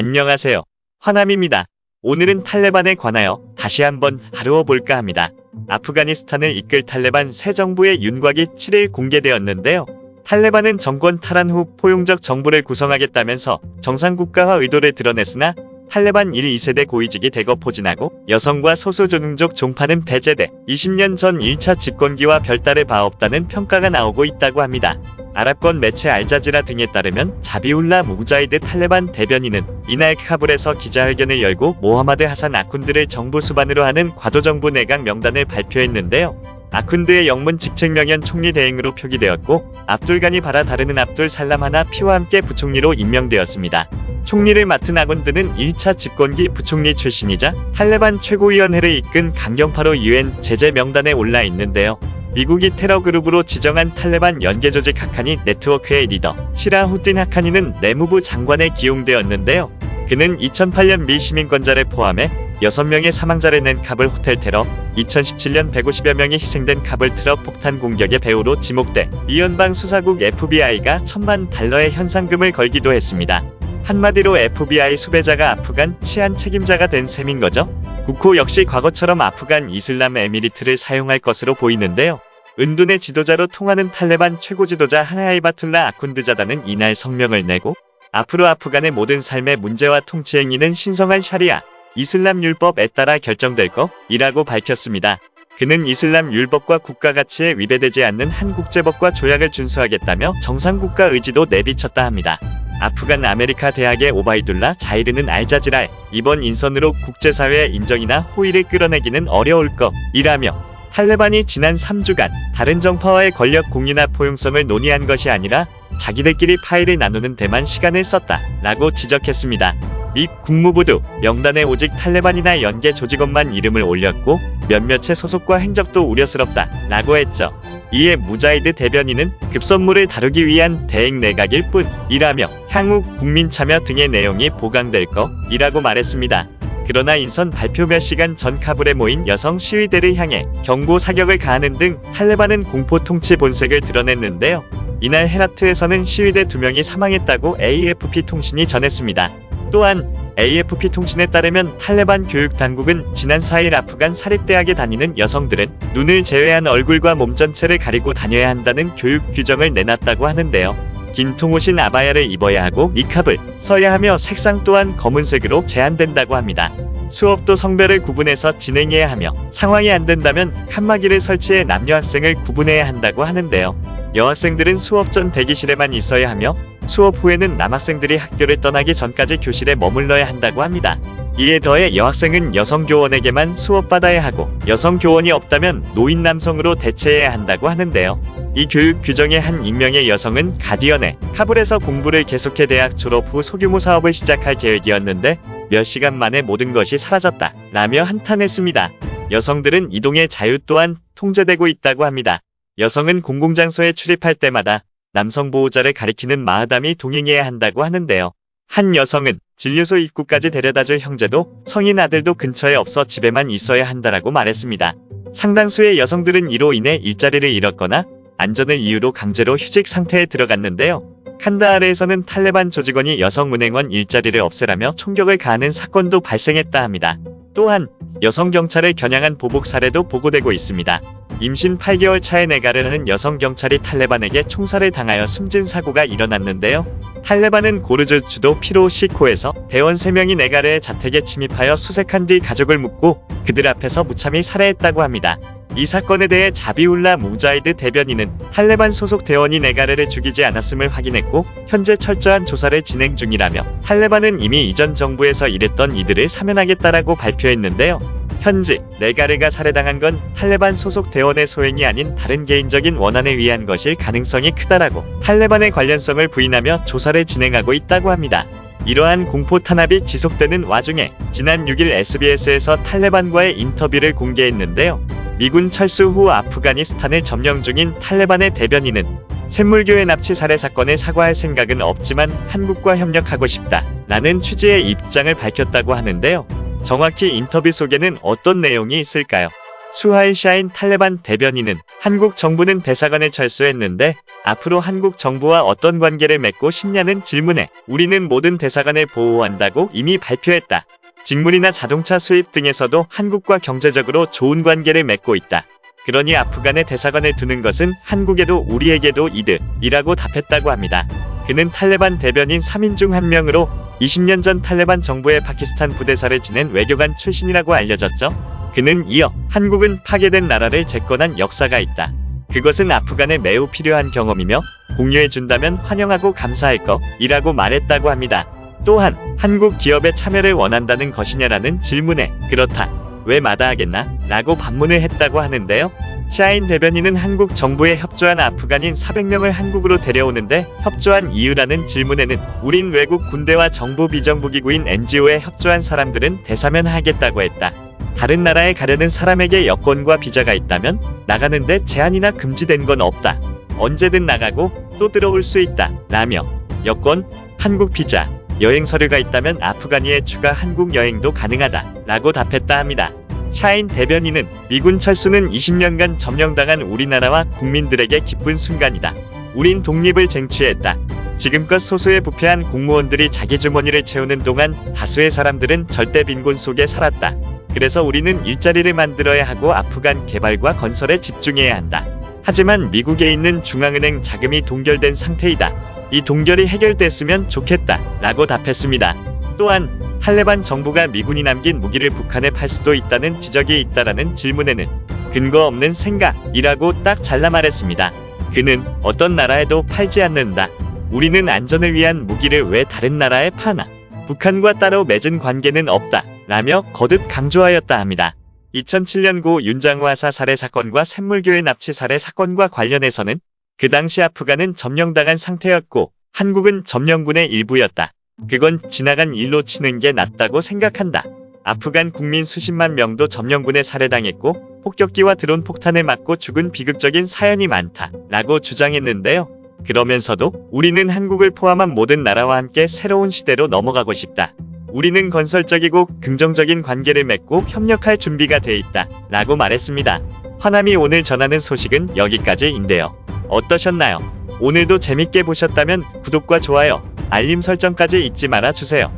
안녕하세요. 화남입니다. 오늘은 탈레반에 관하여 다시 한번 다루어 볼까 합니다. 아프가니스탄을 이끌 탈레반 새 정부의 윤곽이 7일 공개되었는데요. 탈레반은 정권 탈환 후 포용적 정부를 구성하겠다면서 정상국가화 의도를 드러냈으나 탈레반 1, 2세대 고위직이 대거 포진하고 여성과 소수종족 종파는 배제돼 20년 전 1차 집권기와 별다를 바 없다는 평가가 나오고 있다고 합니다. 아랍권 매체 알자지라 등에 따르면 자비울라 무자히드 탈레반 대변인은 이날 카불에서 기자회견을 열고 모하마드 하산 아쿤드를 정부 수반으로 하는 과도정부 내각 명단을 발표했는데요. 아쿤드의 영문 직책명은 총리 대행으로 표기되었고 압둘가니 바라 다르는 압둘 살람 하나 피와 함께 부총리로 임명되었습니다. 총리를 맡은 아군드는 1차 집권기 부총리 출신이자 탈레반 최고위원회를 이끈 강경파로 UN 제재 명단에 올라 있는데요. 미국이 테러 그룹으로 지정한 탈레반 연계조직 하카니 네트워크의 리더 시라후딘 하카니는 내무부 장관에 기용되었는데요. 그는 2008년 미 시민권자를 포함해 6명의 사망자를 낸 카불 호텔 테러, 2017년 150여 명이 희생된 카불 트럭 폭탄 공격의 배우로 지목돼 미연방 수사국 FBI가 $1000의 현상금을 걸기도 했습니다. 한마디로 FBI 수배자가 아프간 치안 책임자가 된 셈인 거죠. 국호 역시 과거처럼 아프간 이슬람 에미리트를 사용할 것으로 보이는데요. 은둔의 지도자로 통하는 탈레반 최고 지도자 하나이바툴라 아쿤드자다는 이날 성명을 내고 앞으로 아프간의 모든 삶의 문제와 통치 행위는 신성한 샤리아, 이슬람 율법에 따라 결정될 것이라고 밝혔습니다. 그는 이슬람 율법과 국가 가치에 위배되지 않는 한 국제법과 조약을 준수하겠다며 정상국가 의지도 내비쳤다 합니다. 아프간 아메리카 대학의 오바이둘라 자이르는 알자지라에 이번 인선으로 국제사회의 인정이나 호의를 끌어내기는 어려울 것이라며 탈레반이 지난 3주간 다른 정파와의 권력 공유나 포용성을 논의한 것이 아니라 자기들끼리 파일을 나누는 데만 시간을 썼다라고 지적했습니다. 미 국무부도 명단에 오직 탈레반이나 연계 조직원만 이름을 올렸고 몇몇의 소속과 행적도 우려스럽다라고 했죠. 이에 무자히드 대변인은 급선무를 다루기 위한 대행 내각일 뿐이라며 향후 국민 참여 등의 내용이 보강될 것이라고 말했습니다. 그러나 인선 발표 몇 시간 전 카불에 모인 여성 시위대를 향해 경고 사격을 가하는 등 탈레반은 공포 통치 본색을 드러냈는데요. 이날 헤라트에서는 시위대 2명이 사망했다고 AFP 통신이 전했습니다. 또한 AFP 통신에 따르면 탈레반 교육당국은 지난 4일 아프간 사립대학에 다니는 여성들은 눈을 제외한 얼굴과 몸 전체를 가리고 다녀야 한다는 교육 규정을 내놨다고 하는데요. 긴 통옷인 아바야를 입어야 하고 니캅을 써야 하며 색상 또한 검은색으로 제한된다고 합니다. 수업도 성별을 구분해서 진행해야 하며 상황이 안 된다면 칸막이를 설치해 남녀 학생을 구분해야 한다고 하는데요. 여학생들은 수업 전 대기실에만 있어야 하며 수업 후에는 남학생들이 학교를 떠나기 전까지 교실에 머물러야 한다고 합니다. 이에 더해 여학생은 여성 교원에게만 수업받아야 하고 여성 교원이 없다면 노인 남성으로 대체해야 한다고 하는데요. 이 교육 규정의 한 익명의 여성은 가디언에 카불에서 공부를 계속해 대학 졸업 후 소규모 사업을 시작할 계획이었는데 몇 시간 만에 모든 것이 사라졌다 라며 한탄했습니다. 여성들은 이동의 자유 또한 통제되고 있다고 합니다. 여성은 공공장소에 출입할 때마다 남성 보호자를 가리키는 마하담이 동행해야 한다고 하는데요. 한 여성은 진료소 입구까지 데려다줄 형제도 성인 아들도 근처에 없어 집에만 있어야 한다라고 말했습니다. 상당수의 여성들은 이로 인해 일자리를 잃었거나 안전을 이유로 강제로 휴직 상태에 들어갔는데요. 칸다하르에서는 탈레반 조직원이 여성 운행원 일자리를 없애라며 총격을 가하는 사건도 발생했다 합니다. 또한 여성 경찰을 겨냥한 보복 사례도 보고되고 있습니다. 임신 8개월 차의 내가를 하는 여성 경찰이 탈레반에게 총살을 당하여 숨진 사고가 일어났는데요. 탈레반은 고르즈 주도 피로시코에서 대원 3명이 내가르의 자택에 침입하여 수색한 뒤 가족을 묻고 그들 앞에서 무참히 살해했다고 합니다. 이 사건에 대해 자비울라 무자히드 대변인은 탈레반 소속 대원이 내가르를 죽이지 않았음을 확인했고 현재 철저한 조사를 진행 중이라며 탈레반은 이미 이전 정부에서 일했던 이들을 사면하겠다라고 발표했는데요. 현재 내가르가 살해당한 건 탈레반 소속 대원의 소행이 아닌 다른 개인적인 원한에 의한 것일 가능성이 크다라고 탈레반의 관련성을 부인하며 조사를 진행하고 있다고 합니다. 이러한 공포 탄압이 지속되는 와중에 지난 6일 SBS에서 탈레반과의 인터뷰를 공개했는데요. 미군 철수 후 아프가니스탄을 점령 중인 탈레반의 대변인은 샘물교회 납치 살해 사건에 사과할 생각은 없지만 한국과 협력하고 싶다라는 취지의 입장을 밝혔다고 하는데요. 정확히 인터뷰 속에는 어떤 내용이 있을까요? 수하일 샤인 탈레반 대변인은 한국 정부는 대사관에 철수했는데 앞으로 한국 정부와 어떤 관계를 맺고 싶냐는 질문에 우리는 모든 대사관을 보호한다고 이미 발표했다. 직물이나 자동차 수입 등에서도 한국과 경제적으로 좋은 관계를 맺고 있다. 그러니 아프간에 대사관을 두는 것은 한국에도 우리에게도 이득이라고 답했다고 합니다. 그는 탈레반 대변인 3인 중 한 명으로 20년 전 탈레반 정부의 파키스탄 부대사를 지낸 외교관 출신이라고 알려졌죠. 그는 이어 한국은 파괴된 나라를 재건한 역사가 있다. 그것은 아프간에 매우 필요한 경험이며 공유해준다면 환영하고 감사할 것이라고 말했다고 합니다. 또한 한국 기업의 참여를 원한다는 것이냐라는 질문에 그렇다. 왜 마다하겠나? 라고 반문을 했다고 하는데요. 샤인 대변인은 한국 정부에 협조한 아프간인 400명을 한국으로 데려오는데 협조한 이유라는 질문에는 우린 외국 군대와 정부 비정부기구인 NGO에 협조한 사람들은 대사면하겠다고 했다. 다른 나라에 가려는 사람에게 여권과 비자가 있다면 나가는데 제한이나 금지된 건 없다. 언제든 나가고 또 들어올 수 있다. 라며 여권, 한국 비자, 여행 서류가 있다면 아프가니에 추가 한국 여행도 가능하다. 라고 답했다 합니다. 샤인 대변인은 미군 철수는 20년간 점령당한 우리나라와 국민들에게 기쁜 순간이다. 우린 독립을 쟁취했다. 지금껏 소수의 부패한 공무원들이 자기 주머니를 채우는 동안 다수의 사람들은 절대 빈곤 속에 살았다. 그래서 우리는 일자리를 만들어야 하고 아프간 개발과 건설에 집중해야 한다. 하지만 미국에 있는 중앙은행 자금이 동결된 상태이다. 이 동결이 해결됐으면 좋겠다. 라고 답했습니다. 또한 탈레반 정부가 미군이 남긴 무기를 북한에 팔 수도 있다는 지적이 있다라는 질문에는 근거 없는 생각이라고 딱 잘라 말했습니다. 그는 어떤 나라에도 팔지 않는다. 우리는 안전을 위한 무기를 왜 다른 나라에 파나? 북한과 따로 맺은 관계는 없다. 라며 거듭 강조하였다 합니다. 2007년 고 윤장화사 살해 사건과 샘물교회 납치 살해 사건과 관련해서는 그 당시 아프간은 점령당한 상태였고 한국은 점령군의 일부였다. 그건 지나간 일로 치는 게 낫다고 생각한다. 아프간 국민 수십만 명도 점령군에 살해당했고 폭격기와 드론 폭탄을 맞고 죽은 비극적인 사연이 많다. 라고 주장했는데요. 그러면서도 우리는 한국을 포함한 모든 나라와 함께 새로운 시대로 넘어가고 싶다. 우리는 건설적이고 긍정적인 관계를 맺고 협력할 준비가 돼 있다. 라고 말했습니다. 화남이 오늘 전하는 소식은 여기까지인데요. 어떠셨나요? 오늘도 재밌게 보셨다면 구독과 좋아요, 알림 설정까지 잊지 말아 주세요.